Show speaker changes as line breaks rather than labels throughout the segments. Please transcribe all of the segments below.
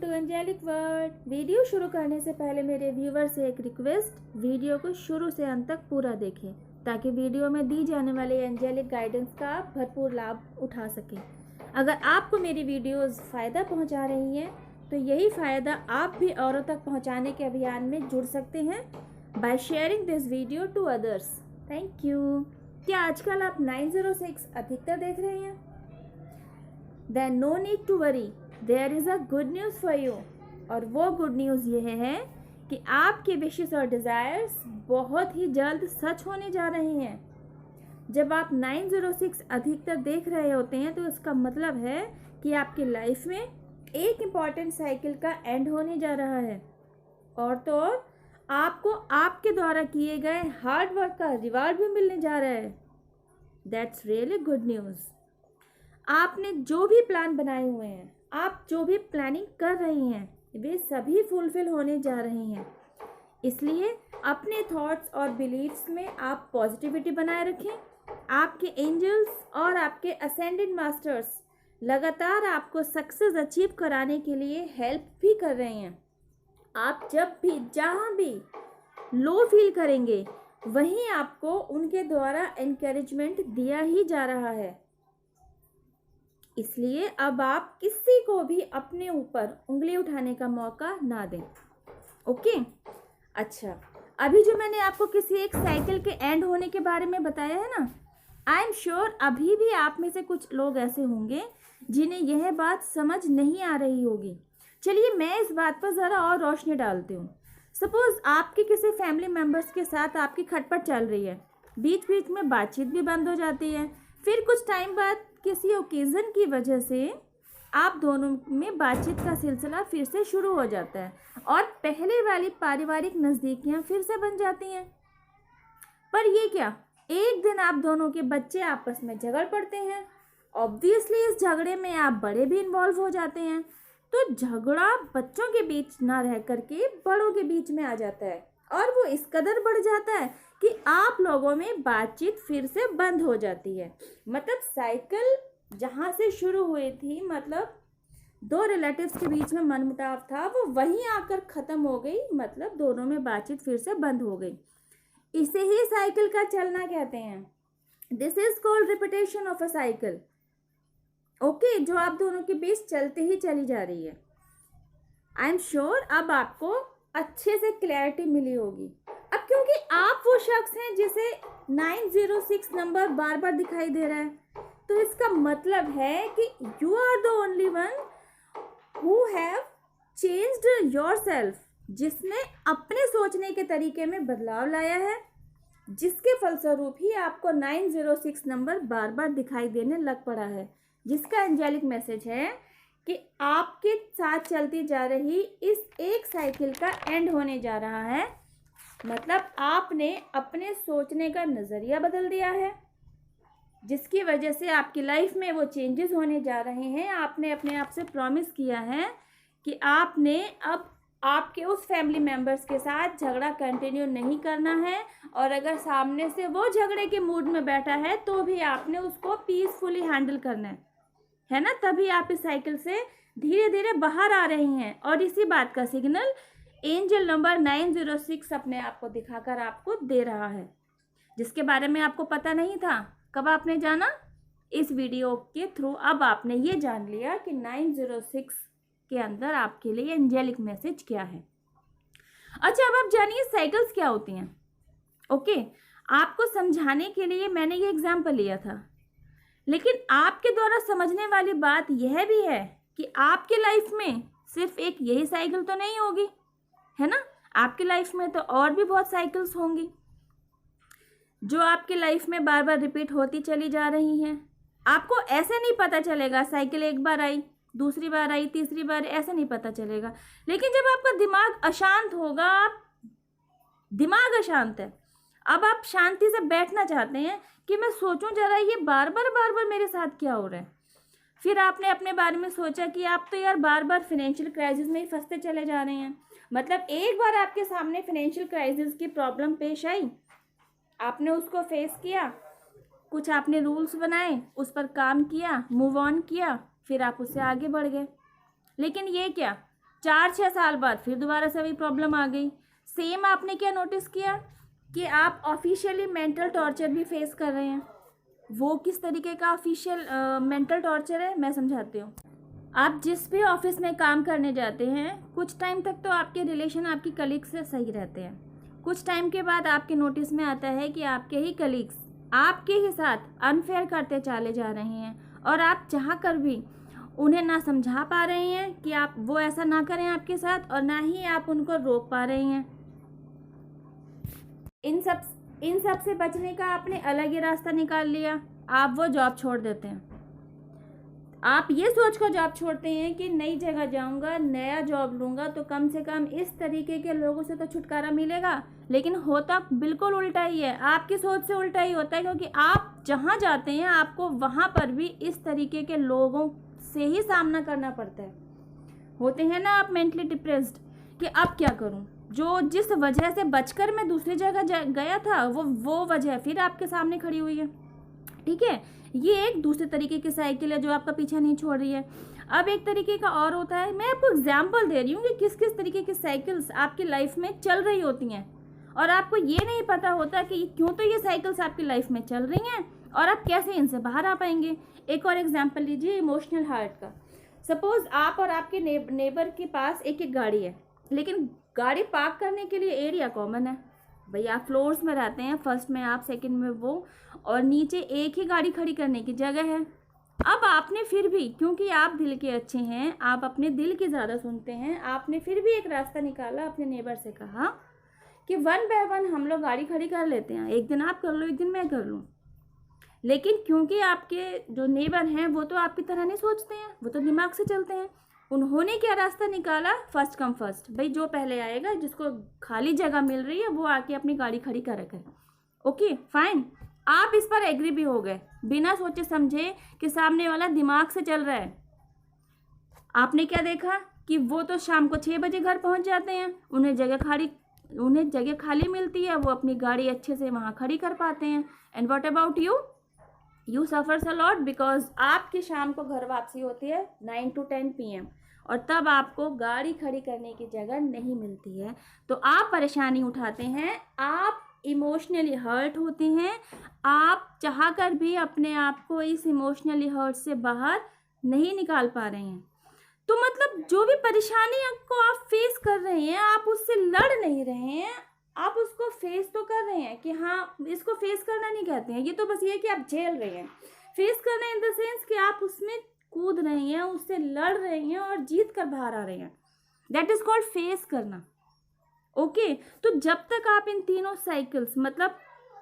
To angelic world. Video शुरू करने से पहले मेरे व्यूवर से एक रिक्वेस्ट, वीडियो को शुरू से अंत तक पूरा देखें ताकि वीडियो में दी जाने वाली एंजेलिक गाइडेंस का आप भरपूर लाभ उठा सकें। अगर आपको मेरी वीडियोस फ़ायदा पहुंचा रही हैं तो यही फ़ायदा आप भी औरों तक पहुंचाने के अभियान में जुड़ सकते हैं by sharing this video to others. Thank you. क्या आजकल आप 906 अधिकतर देख रहे हैं? Then no need to worry, there is a good news for you. और वो गुड न्यूज़ यह है कि आपके विशेस और डिज़ायर्स बहुत ही जल्द सच होने जा रहे हैं। जब आप 906 अधिकतर देख रहे होते हैं तो इसका मतलब है कि आपकी लाइफ में एक इम्पॉर्टेंट साइकिल का एंड होने जा रहा है, और तो और आपको आपके द्वारा किए गए हार्ड वर्क का रिवार्ड भी मिलने जा रहा है। That's really good news. आपने जो भी प्लान बनाए हुए हैं, आप जो भी प्लानिंग कर रही हैं, वे सभी फुलफिल होने जा रहे हैं। इसलिए अपने थॉट्स और बिलीव्स में आप पॉजिटिविटी बनाए रखें। आपके एंजल्स और आपके असेंडेंट मास्टर्स लगातार आपको सक्सेस अचीव कराने के लिए हेल्प भी कर रहे हैं। आप जब भी जहाँ भी लो फील करेंगे वहीं आपको उनके द्वारा एनकरेजमेंट दिया ही जा रहा है। इसलिए अब आप किसी को भी अपने ऊपर उंगली उठाने का मौका ना दें। ओके? अच्छा, अभी जो मैंने आपको किसी एक साइकिल के एंड होने के बारे में बताया है ना, आई एम श्योर अभी भी आप में से कुछ लोग ऐसे होंगे जिन्हें यह बात समझ नहीं आ रही होगी। चलिए मैं इस बात पर ज़रा और रोशनी डालती हूँ। सपोज़ आपके किसी फैमिली मेम्बर्स के साथ आपकी खटपट चल रही है, बीच बीच में बातचीत भी बंद हो जाती है, फिर कुछ टाइम बाद किसी ओकेज़न की वजह से आप दोनों में बातचीत का सिलसिला फिर से शुरू हो जाता है और पहले वाली पारिवारिक नज़दीकियाँ फिर से बन जाती हैं। पर ये क्या, एक दिन आप दोनों के बच्चे आपस में झगड़ पड़ते हैं। ऑब्वियसली इस झगड़े में आप बड़े भी इन्वॉल्व हो जाते हैं, तो झगड़ा बच्चों के बीच ना रह करके बड़ों के बीच में आ जाता है और वो इस कदर बढ़ जाता है कि आप लोगों में बातचीत फिर से बंद हो जाती है। मतलब साइकिल जहाँ से शुरू हुई थी, मतलब दो रिलेटिव्स के बीच में मनमुटाव था, वो वहीं आकर ख़त्म हो गई। मतलब दोनों में बातचीत फिर से बंद हो गई। इसे ही साइकिल का चलना कहते हैं। This is called repetition of a cycle. Okay, जो आप दोनों के बीच चलते ही चली जा रही है। आई एम श्योर अब आपको अच्छे से क्लैरिटी मिली होगी। अब क्योंकि आप वो शख्स हैं जिसे 906 नंबर बार बार दिखाई दे रहा है, तो इसका मतलब है कि you are the only one who have changed yourself, जिसने अपने सोचने के तरीके में बदलाव लाया है, जिसके फलस्वरूप ही आपको 906 नंबर बार बार दिखाई देने लग पड़ा है। जिसका एंजेलिक मैसेज है कि आपके साथ चलती जा रही इस एक साइकिल का एंड होने जा रहा है। मतलब आपने अपने सोचने का नज़रिया बदल दिया है, जिसकी वजह से आपकी लाइफ में वो चेंजेस होने जा रहे हैं। आपने अपने आप से प्रॉमिस किया है कि आपने अब आपके उस फैमिली मेम्बर्स के साथ झगड़ा कंटिन्यू नहीं करना है, और अगर सामने से वो झगड़े के मूड में बैठा है तो भी आपने उसको पीसफुली हैंडल करना है ना। तभी आप इस साइकिल से धीरे धीरे बाहर आ रही हैं, और इसी बात का सिग्नल एंजल नंबर 906 अपने आप को दिखाकर आपको दे रहा है, जिसके बारे में आपको पता नहीं था। कब आपने जाना? इस वीडियो के थ्रू अब आपने ये जान लिया कि 906 के अंदर आपके लिए एंजेलिक मैसेज क्या है। अच्छा, अब आप जानिए साइकिल्स क्या होती हैं। ओके, आपको समझाने के लिए मैंने ये एग्जाम्पल लिया था, लेकिन आपके द्वारा समझने वाली बात यह भी है कि आपके लाइफ में सिर्फ एक यही साइकिल तो नहीं होगी, है ना। आपकी लाइफ में तो और भी बहुत साइकिल्स होंगी जो आपकी लाइफ में बार बार रिपीट होती चली जा रही हैं। आपको ऐसे नहीं पता चलेगा साइकिल एक बार आई, दूसरी बार आई, तीसरी बार, ऐसे नहीं पता चलेगा। लेकिन जब आपका दिमाग अशांत होगा, आप दिमाग अशांत है, अब आप शांति से बैठना चाहते हैं कि मैं सोचूं जरा ये बार बार मेरे साथ क्या हो रहा है। फिर आपने अपने बारे में सोचा कि आप तो यार बार बार फाइनेंशियल क्राइसिस में ही फंसते चले जा रहे हैं। मतलब एक बार आपके सामने फाइनेंशियल क्राइसिस की प्रॉब्लम पेश आई, आपने उसको फेस किया, कुछ आपने रूल्स बनाए, उस पर काम किया, मूव ऑन किया, फिर आप उससे आगे बढ़ गए। लेकिन ये क्या, 4-6 साल बाद फिर दोबारा से वही प्रॉब्लम आ गई। सेम आपने क्या नोटिस किया कि आप ऑफिशियली मेंटल टॉर्चर भी फेस कर रहे हैं। वो किस तरीके का ऑफिशियल मेंटल टॉर्चर है, मैं समझाती हूँ। आप जिस भी ऑफिस में काम करने जाते हैं, कुछ टाइम तक तो आपके रिलेशन आपकी कलीग्स से सही रहते हैं। कुछ टाइम के बाद आपके नोटिस में आता है कि आपके ही कलीग्स आपके ही साथ अनफेयर करते चले जा रहे हैं, और आप चाह कर भी उन्हें ना समझा पा रहे हैं कि आप वो ऐसा ना करें आपके साथ, और ना ही आप उनको रोक पा रहे हैं। इन सब से बचने का आपने अलग ही रास्ता निकाल लिया। आप वो जॉब छोड़ देते हैं। आप ये सोच कर जॉब छोड़ते हैं कि नई जगह जाऊंगा, नया जॉब लूंगा तो कम से कम इस तरीके के लोगों से तो छुटकारा मिलेगा। लेकिन होता बिल्कुल उल्टा ही है। आपकी सोच से उल्टा ही होता है, क्योंकि आप जहाँ जाते हैं आपको वहाँ पर भी इस तरीके के लोगों से ही सामना करना पड़ता है। होते हैं ना आप मेंटली डिप्रेस्ड कि अब क्या करूं, जो जिस वजह से बचकर मैं दूसरी जगह गया था वो वजह फिर आपके सामने खड़ी हुई है। ठीक है, ये एक दूसरे तरीके की साइकिल है जो आपका पीछा नहीं छोड़ रही है। अब एक तरीके का और होता है, मैं आपको एग्जाम्पल दे रही हूँ कि किस किस तरीके की साइकिल्स आपकी लाइफ में चल रही होती हैं, और आपको ये नहीं पता होता कि क्यों तो ये साइकिल्स आपकी लाइफ में चल रही हैं और आप कैसे इनसे बाहर आ पाएंगे। एक और एग्जाम्पल लीजिए इमोशनल हार्ट का। सपोज आप और आपके नेबर के पास एक एक गाड़ी है, लेकिन गाड़ी पार्क करने के लिए एरिया कॉमन है। भाई आप फ्लोर्स में रहते हैं, फर्स्ट में आप, सेकंड में वो, और नीचे एक ही गाड़ी खड़ी करने की जगह है। अब आपने फिर भी, क्योंकि आप दिल के अच्छे हैं, आप अपने दिल की ज़्यादा सुनते हैं, आपने फिर भी एक रास्ता निकाला। अपने नेबर से कहा कि 1 बाय 1 हम लोग गाड़ी खड़ी कर लेते हैं, एक दिन आप कर लो, एक दिन मैं कर लूँ। लेकिन क्योंकि आपके जो नेबर हैं वो तो आपकी तरह नहीं सोचते हैं, वो तो दिमाग से चलते हैं। उन्होंने क्या रास्ता निकाला, फर्स्ट कम फर्स्ट, भाई जो पहले आएगा, जिसको खाली जगह मिल रही है वो आके अपनी गाड़ी खड़ी कर रखे। ओके फाइन, आप इस पर एग्री भी हो गए बिना सोचे समझे कि सामने वाला दिमाग से चल रहा है। आपने क्या देखा कि वो तो शाम को 6 बजे घर पहुंच जाते हैं, उन्हें जगह खाली मिलती है, वो अपनी गाड़ी अच्छे से वहाँ खड़ी कर पाते हैं। And what about you suffers a lot, because आपकी शाम को घर वापसी होती है 9 to 10 PM, और तब आपको गाड़ी खड़ी करने की जगह नहीं मिलती है। तो आप परेशानी उठाते हैं, आप इमोशनली हर्ट होते हैं, आप चाह कर भी अपने आप को इस इमोशनली हर्ट से बाहर नहीं निकाल पा रहे हैं। तो मतलब जो भी परेशानी आपको आप फेस कर रहे हैं, आप उससे लड़ नहीं रहे हैं, आप उसको फेस तो कर रहे हैं कि हाँ, इसको फेस करना नहीं कहते हैं, ये तो बस ये कि आप झेल रहे हैं। फेस करना इन द सेंस कि आप उसमें कूद रहे हैं, उससे लड़ रहे हैं और जीत कर बाहर आ रहे हैं। दैट इज कॉल्ड फेस करना। ओके, तो जब तक आप इन तीनों साइकिल्स, मतलब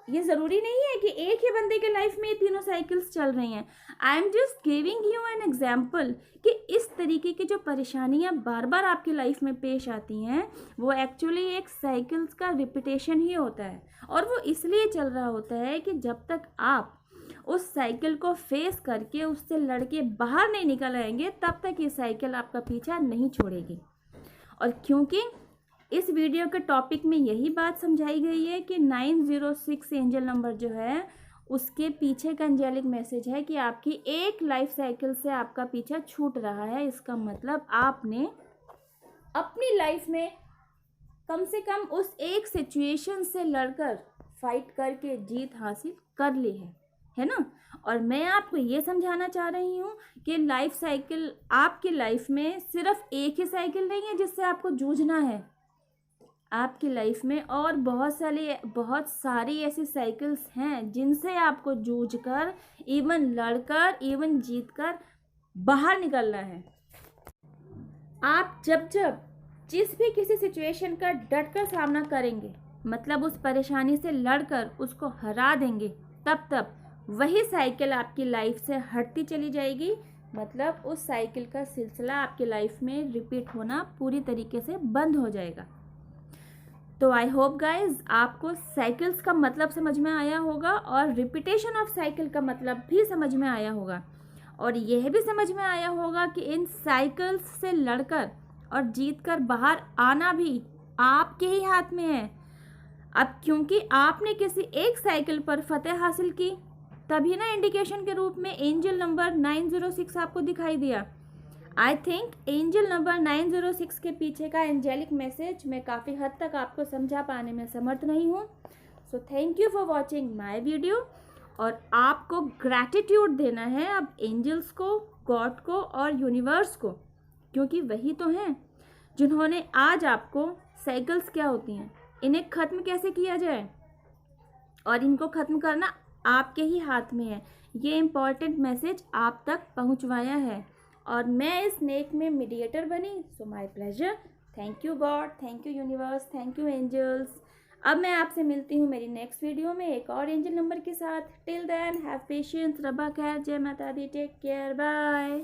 ये ज़रूरी नहीं है कि एक ही बंदे के लाइफ में ये तीनों साइकिल्स चल रही हैं। I am just giving you an example कि इस तरीके की जो परेशानियां बार बार आपकी लाइफ में पेश आती हैं, वो एक्चुअली एक साइकिल्स का रिपीटेशन ही होता है, और वो इसलिए चल रहा होता है कि जब तक आप उस साइकिल को फेस करके उससे लड़के बाहर नहीं निकल आएंगे, तब तक ये साइकिल आपका पीछा नहीं छोड़ेगी। और क्योंकि इस वीडियो के टॉपिक में यही बात समझाई गई है कि 906 एंजल नंबर जो है, उसके पीछे का एंजेलिक मैसेज है कि आपकी एक लाइफ साइकिल से आपका पीछा छूट रहा है। इसका मतलब आपने अपनी लाइफ में कम से कम उस एक सिचुएशन से लड़कर फाइट करके जीत हासिल कर ली है ना। और मैं आपको ये समझाना चाह रही हूँ कि लाइफ साइकिल आपकी लाइफ में सिर्फ एक ही साइकिल नहीं है जिससे आपको जूझना है। आपकी लाइफ में और बहुत सारी ऐसी साइकिल्स हैं जिनसे आपको जूझकर, इवन लड़कर, इवन जीतकर बाहर निकलना है। आप जब जिस भी किसी सिचुएशन का डटकर सामना करेंगे, मतलब उस परेशानी से लड़कर उसको हरा देंगे, तब वही साइकिल आपकी लाइफ से हटती चली जाएगी। मतलब उस साइकिल का सिलसिला आपकी लाइफ में रिपीट होना पूरी तरीके से बंद हो जाएगा। तो आई होप गाइज आपको साइकिल्स का मतलब समझ में आया होगा, और रिपीटेशन ऑफ साइकिल का मतलब भी समझ में आया होगा, और यह भी समझ में आया होगा कि इन साइकिल्स से लड़कर और जीतकर बाहर आना भी आपके ही हाथ में है। अब क्योंकि आपने किसी एक साइकिल पर फतेह हासिल की, तभी ना इंडिकेशन के रूप में एंजल नंबर 906 आपको दिखाई दिया। आई थिंक एंजल नंबर 906 के पीछे का एंजेलिक मैसेज मैं काफ़ी हद तक आपको समझा पाने में समर्थ नहीं हूँ. So thank you for watching my video. और आपको ग्रैटिट्यूड देना है अब एंजल्स को, गॉड को और यूनिवर्स को, क्योंकि वही तो हैं जिन्होंने आज आपको साइकिल्स क्या होती हैं, इन्हें ख़त्म कैसे किया जाए, और इनको ख़त्म करना आपके ही हाथ में है. ये इम्पॉर्टेंट मैसेज आप तक पहुंचवाया है और मैं इस नेक में मीडिएटर बनी. So my pleasure. Thank you God, thank you universe, thank you angels. अब मैं आपसे मिलती हूँ मेरी नेक्स्ट वीडियो में एक और एंजल नंबर के साथ. Till then have patience. रब्बा खैर. जय माता दी. Take care. बाय.